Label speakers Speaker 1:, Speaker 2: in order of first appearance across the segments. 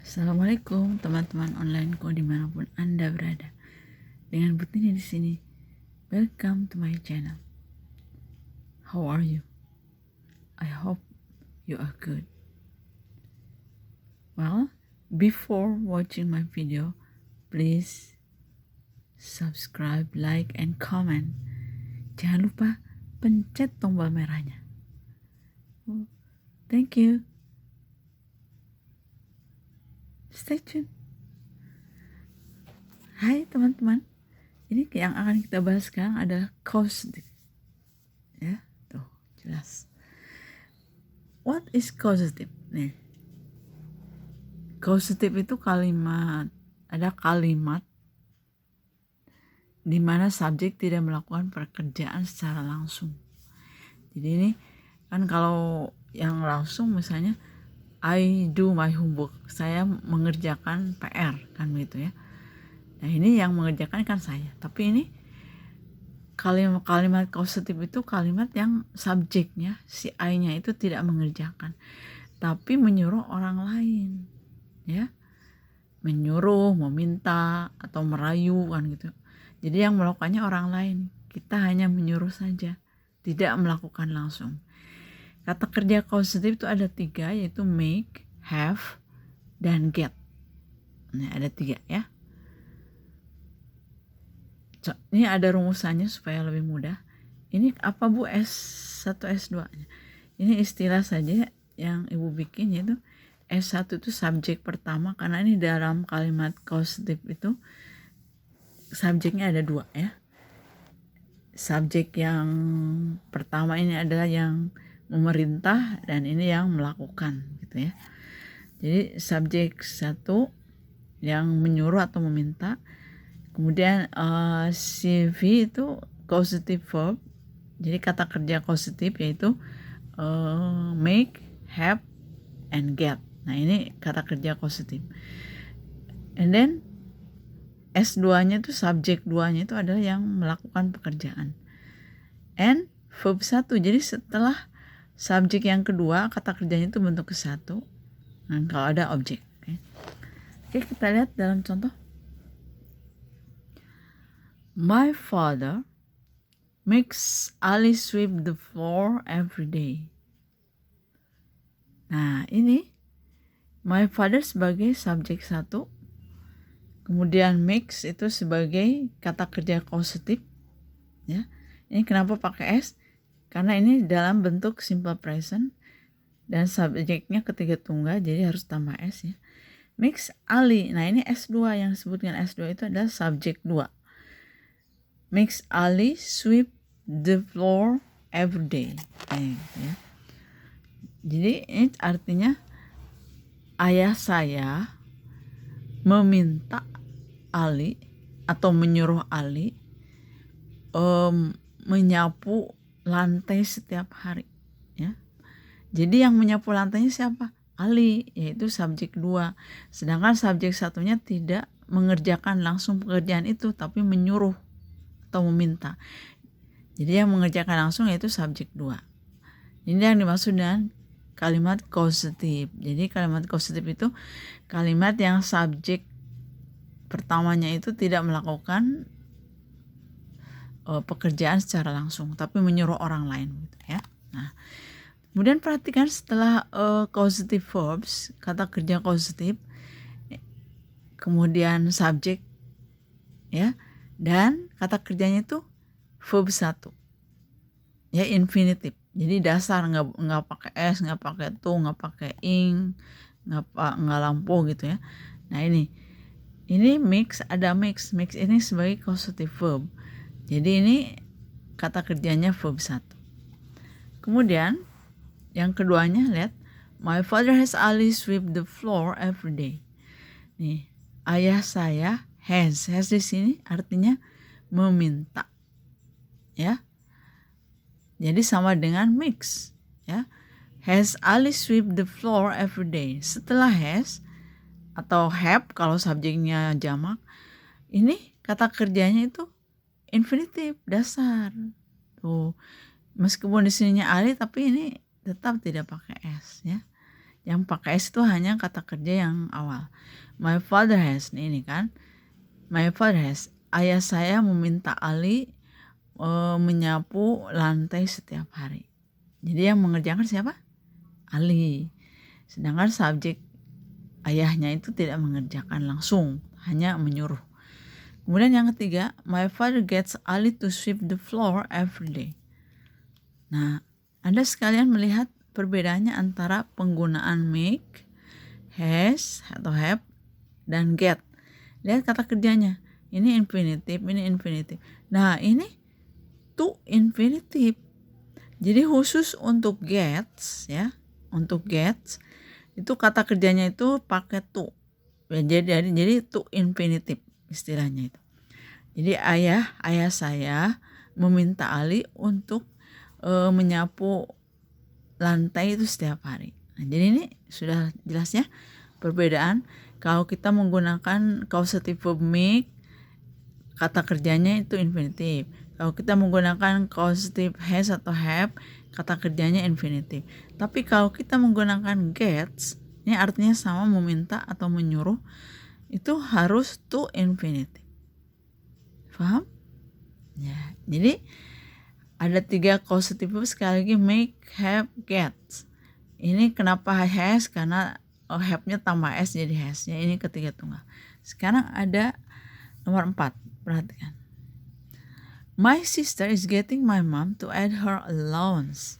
Speaker 1: Assalamualaikum teman-teman onlineku dimanapun Anda berada. Dengan Butini di sini. Welcome to my channel. How are you? I hope you are good. Well, before watching my video, please subscribe, like, and comment. Jangan lupa pencet tombol merahnya. Thank you. Stay tuned. Hai teman-teman. Ini yang akan kita bahas sekarang adalah causative. Ya, tuh jelas. What is causative? Nih, causative itu ada kalimat di mana subjek tidak melakukan pekerjaan secara langsung. Jadi ini kan kalau yang langsung misalnya I do my homework, saya mengerjakan PR kan begitu ya. Nah ini yang mengerjakan kan saya, tapi ini kalimat causative itu kalimat yang subjeknya si I-nya itu tidak mengerjakan, tapi menyuruh orang lain, ya, menyuruh, meminta atau merayu kan gitu. Jadi yang melakukannya orang lain, kita hanya menyuruh saja, tidak melakukan langsung. Kata kerja causative itu ada 3, yaitu make, have, dan get. Nah ada 3 ya. Ini ada rumusannya supaya lebih mudah. Ini apa Bu S1 S2 nya? Ini istilah saja yang Ibu bikin, yaitu S1 itu subjek pertama, karena ini dalam kalimat causative itu subjeknya ada 2 ya. Subjek yang pertama ini adalah yang memerintah dan ini yang melakukan gitu ya. Jadi subjek 1 yang menyuruh atau meminta. Kemudian CV itu causative verb. Jadi kata kerja causative yaitu make, have, and get. Nah ini kata kerja causative. And then S2-nya itu subjek 2-nya itu adalah yang melakukan pekerjaan. And verb 1. Jadi setelah subjek yang kedua, kata kerjanya itu bentuk ke-1. Nah, kalau ada objek. Oke, kita lihat dalam contoh. My father makes Ali sweep the floor every day. Nah, ini my father sebagai subjek 1. Kemudian makes itu sebagai kata kerja causative. Ya. Ini kenapa pakai S? Karena ini dalam bentuk simple present dan subjeknya ketiga tunggal, jadi harus tambah S ya. Makes Ali. Nah, ini S2 yang disebutkan S2 itu adalah subjek 2. Makes Ali sweep the floor every day. Ya. Jadi ini artinya ayah saya meminta Ali atau menyuruh Ali menyapu lantai setiap hari. Ya. Jadi yang menyapu lantainya siapa? Ali, yaitu subjek 2. Sedangkan subjek 1-nya tidak mengerjakan langsung pekerjaan itu, tapi menyuruh atau meminta. Jadi yang mengerjakan langsung yaitu subjek 2. Ini yang dimaksud dengan kalimat causative. Jadi kalimat causative itu kalimat yang subjek pertamanya itu tidak melakukan pekerjaan secara langsung, tapi menyuruh orang lain gitu ya. Nah, kemudian perhatikan setelah causative verbs, kata kerja causative, kemudian subjek ya, dan kata kerjanya itu verb 1 ya, infinitive. Jadi dasar, nggak pakai s, nggak pakai to, nggak pakai ing, nggak lampu gitu ya. Nah ini mix, ada mix ini sebagai causative verb. Jadi ini kata kerjanya verb 1. Kemudian yang keduanya, lihat, my father has Ali sweep the floor every day. Nih, ayah saya has di sini artinya meminta, ya. Jadi sama dengan mix, ya. Has Ali sweep the floor every day. Setelah has atau have kalau subjeknya jamak, ini kata kerjanya itu infinitive, dasar. Tuh, meskipun di sininya Ali tapi ini tetap tidak pakai S ya. Yang pakai S itu hanya kata kerja yang awal. My father has, ini kan. My father has. Ayah saya meminta Ali menyapu lantai setiap hari. Jadi yang mengerjakan siapa? Ali. Sedangkan subjek ayahnya itu tidak mengerjakan langsung, hanya menyuruh. Kemudian yang ketiga, my father gets Ali to sweep the floor every day. Nah, Anda sekalian melihat perbedaannya antara penggunaan make, has atau have, dan get. Lihat kata kerjanya. Ini infinitive, ini infinitive. Nah, ini to infinitive. Jadi khusus untuk gets ya, untuk gets itu kata kerjanya itu pakai to. Jadi to infinitive istilahnya itu. Jadi ayah saya meminta Ali untuk menyapu lantai itu setiap hari. Nah, jadi ini sudah jelas ya perbedaan. Kalau kita menggunakan causative verb make, kata kerjanya itu infinitive. Kalau kita menggunakan causative has atau have, kata kerjanya infinitive. Tapi kalau kita menggunakan gets, ini artinya sama, meminta atau menyuruh, itu harus to infinitive. Paham? Ya, jadi ada 3 causative verb, sekali lagi make, have, get. Ini kenapa has? Karena have-nya tambah s jadi has-nya. Ini ketiga tunggal. Sekarang ada nomor 4. Perhatikan. My sister is getting my mom to add her allowance.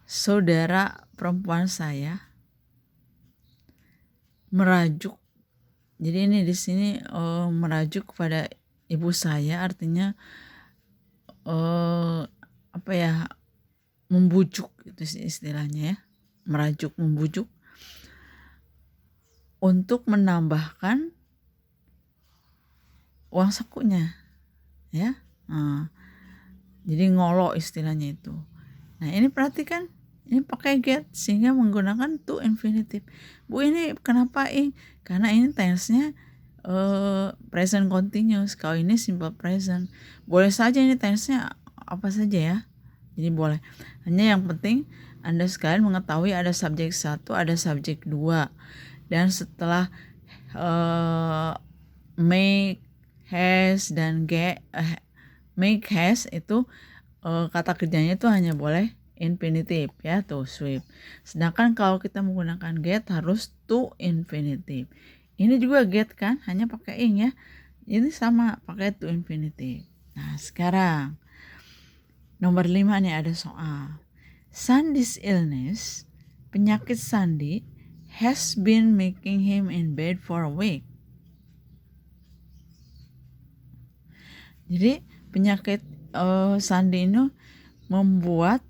Speaker 1: Saudara perempuan saya merajuk. Jadi ini di sini merajuk kepada ibu saya, artinya membujuk itu istilahnya ya, merajuk, membujuk untuk menambahkan uang sakunya ya. Jadi ngolok istilahnya itu. Nah, ini perhatikan, ini pakai get sehingga menggunakan to infinitive. Bu, ini kenapa ing? Karena ini tense-nya present continuous. Kalau ini simple present. Boleh saja ini tense-nya apa saja ya. Jadi boleh. Hanya yang penting Anda sekalian mengetahui ada subjek 1, ada subjek 2. Dan setelah make, has, dan get, make, has itu kata kerjanya itu hanya boleh infinitive ya, to sweep. Sedangkan kalau kita menggunakan get harus to infinitive. Ini juga get kan, hanya pakai ing ya. Ini sama, pakai to infinitive. Nah, sekarang nomor 5 nih ada soal. Sandy's illness, penyakit Sandy, has been making him in bed for a week. Jadi penyakit Sandy ini membuat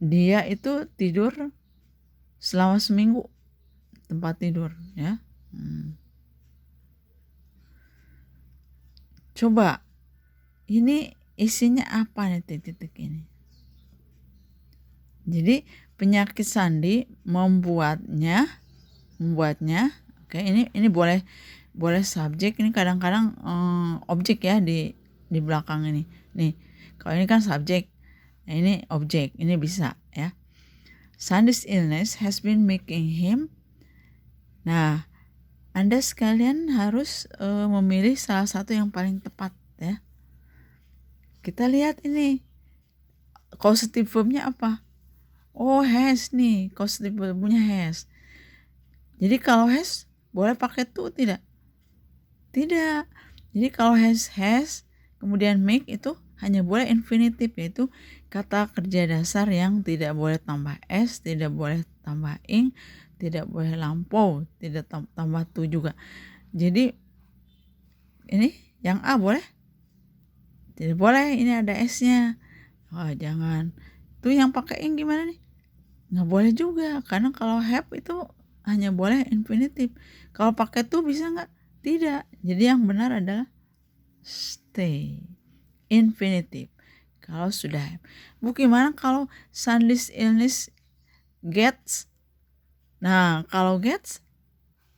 Speaker 1: dia itu tidur selama seminggu tempat tidur ya. Coba ini isinya apa nih titik-titik ini? Jadi penyakit Sandy membuatnya, oke, ini boleh subjek, ini kadang-kadang objek ya di belakang ini. Nih, kalau ini kan subjek, nah ini objek, ini bisa ya. Sandy's illness has been making him. Nah, Anda sekalian harus memilih salah satu yang paling tepat ya. Kita lihat ini causative verbnya apa? Oh, has nih, causative verbnya has. Jadi kalau has boleh pakai to tidak? Tidak. Jadi kalau has, kemudian make itu hanya boleh infinitive, yaitu kata kerja dasar yang tidak boleh tambah s, tidak boleh tambah ing, tidak boleh lampau, tidak tambah to juga. Jadi ini yang A boleh? Tidak boleh, ini ada s-nya. Oh, jangan. Itu yang pakai ing gimana nih? Nggak boleh juga, karena kalau have itu hanya boleh infinitive. Kalau pakai to bisa nggak? Tidak. Jadi yang benar adalah stay, infinitive. Kalau sudah have. Bu, gimana kalau Sandy's illness gets? Nah, kalau gets,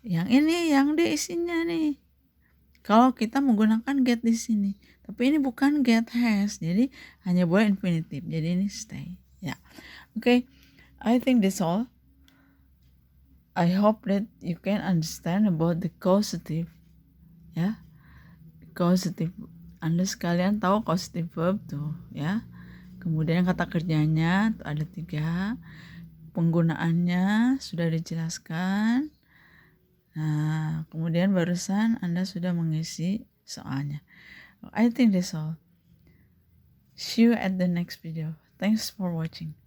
Speaker 1: yang ini, yang D isinya nih. Kalau kita menggunakan get di sini, tapi ini bukan get has, jadi hanya boleh infinitive. Jadi ini stay. Ya, oke. I think that's all. I hope that you can understand about the causative, ya. Causative. Anda sekalian tahu causative verb tuh, ya. Kemudian kata kerjanya tuh ada 3. Penggunaannya sudah dijelaskan. Nah, kemudian barusan Anda sudah mengisi soalnya. I think that's all. See you at the next video. Thanks for watching.